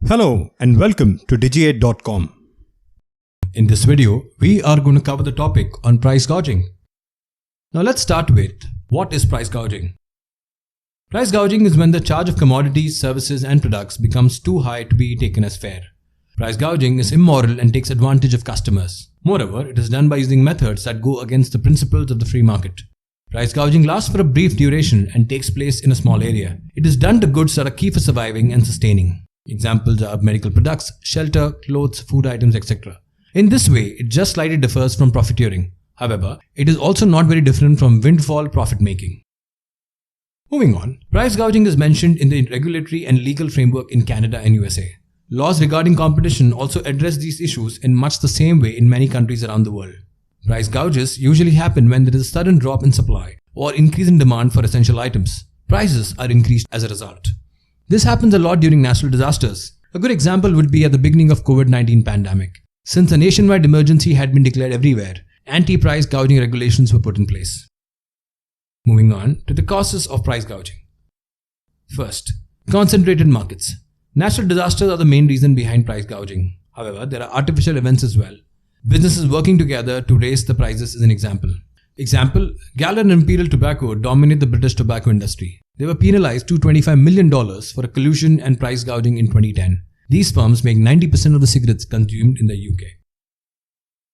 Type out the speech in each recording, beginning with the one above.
Hello and welcome to Digi8.com. In this video, we are going to cover the topic on price gouging. Now let's start with, what is price gouging? Price gouging is when the charge of commodities, services and products becomes too high to be taken as fair. Price gouging is immoral and takes advantage of customers. Moreover, it is done by using methods that go against the principles of the free market. Price gouging lasts for a brief duration and takes place in a small area. It is done to goods that are key for surviving and sustaining. Examples are medical products, shelter, clothes, food items, etc. In this way, it just slightly differs from profiteering. However, it is also not very different from windfall profit making. Moving on, price gouging is mentioned in the regulatory and legal framework in Canada and USA. Laws regarding competition also address these issues in much the same way in many countries around the world. Price gouges usually happen when there is a sudden drop in supply or increase in demand for essential items. Prices are increased as a result. This happens a lot during natural disasters. A good example would be at the beginning of COVID-19 pandemic. Since a nationwide emergency had been declared everywhere, anti-price gouging regulations were put in place. Moving on to the causes of price gouging. First, concentrated markets. Natural disasters are the main reason behind price gouging. However, there are artificial events as well. Businesses working together to raise the prices is an example. Gallon and Imperial Tobacco dominate the British tobacco industry. They were penalized $225 million for a collusion and price gouging in 2010. These firms make 90% of the cigarettes consumed in the UK.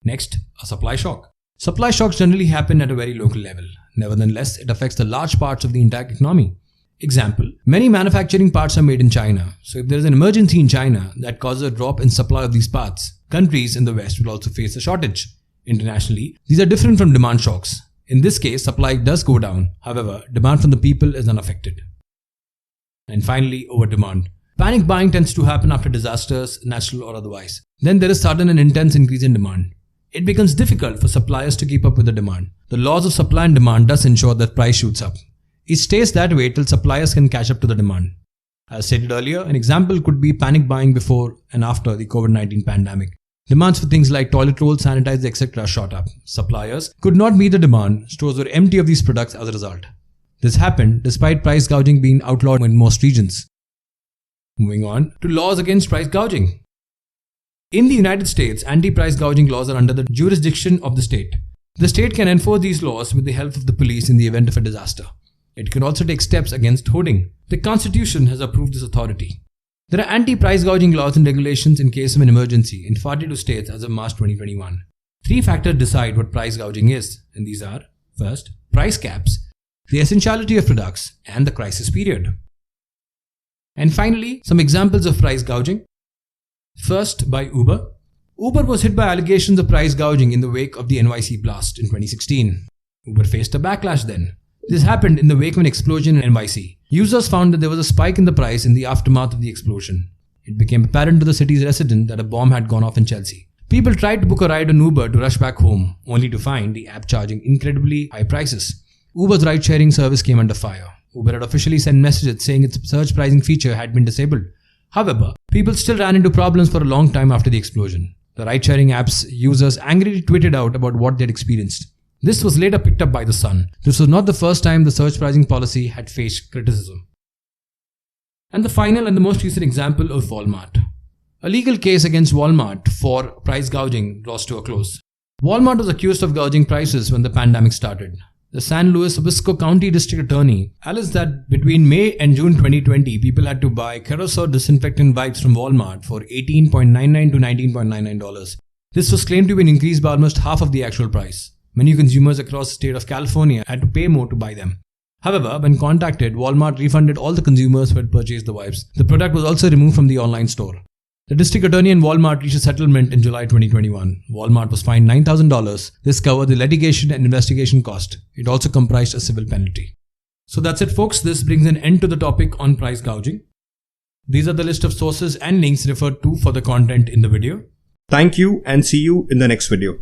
Next, a supply shock. Supply shocks generally happen at a very local level. Nevertheless, it affects the large parts of the entire economy. Example, many manufacturing parts are made in China. So if there is an emergency in China that causes a drop in supply of these parts, countries in the West will also face a shortage. Internationally, these are different from demand shocks. In this case, supply does go down. However, demand from the people is unaffected. And finally, overdemand. Panic buying tends to happen after disasters, natural or otherwise. Then there is sudden and intense increase in demand. It becomes difficult for suppliers to keep up with the demand. The laws of supply and demand thus ensure that price shoots up. It stays that way till suppliers can catch up to the demand. As stated earlier, an example could be panic buying before and after the COVID-19 pandemic. Demands for things like toilet rolls, sanitizers, etc. shot up. Suppliers could not meet the demand, stores were empty of these products as a result. This happened despite price gouging being outlawed in most regions. Moving on to laws against price gouging. In the United States, anti-price gouging laws are under the jurisdiction of the state. The state can enforce these laws with the help of the police in the event of a disaster. It can also take steps against hoarding. The Constitution has approved this authority. There are anti-price gouging laws and regulations in case of an emergency in 42 states as of March 2021. 3 factors decide what price gouging is, and these are, first, price caps, the essentiality of products, and the crisis period. And finally, some examples of price gouging. First, by Uber. Uber was hit by allegations of price gouging in the wake of the NYC blast in 2016. Uber faced a backlash then. This happened in the wake of an explosion in NYC. Users found that there was a spike in the price in the aftermath of the explosion. It became apparent to the city's resident that a bomb had gone off in Chelsea. People tried to book a ride on Uber to rush back home, only to find the app charging incredibly high prices. Uber's ride-sharing service came under fire. Uber had officially sent messages saying its surge pricing feature had been disabled. However, people still ran into problems for a long time after the explosion. The ride-sharing app's users angrily tweeted out about what they had experienced. This was later picked up by The Sun. This was not the first time the surge pricing policy had faced criticism. And the final and the most recent example of Walmart. A legal case against Walmart for price gouging draws to a close. Walmart was accused of gouging prices when the pandemic started. The San Luis Obispo County District Attorney alleged that between May and June 2020, people had to buy Kerosene disinfectant wipes from Walmart for $18.99 to $19.99. This was claimed to be an increase by almost half of the actual price. Many consumers across the state of California had to pay more to buy them. However, when contacted, Walmart refunded all the consumers who had purchased the wipes. The product was also removed from the online store. The district attorney and Walmart reached a settlement in July 2021. Walmart was fined $9,000. This covered the litigation and investigation cost. It also comprised a civil penalty. So that's it, folks. This brings an end to the topic on price gouging. These are the list of sources and links referred to for the content in the video. Thank you and see you in the next video.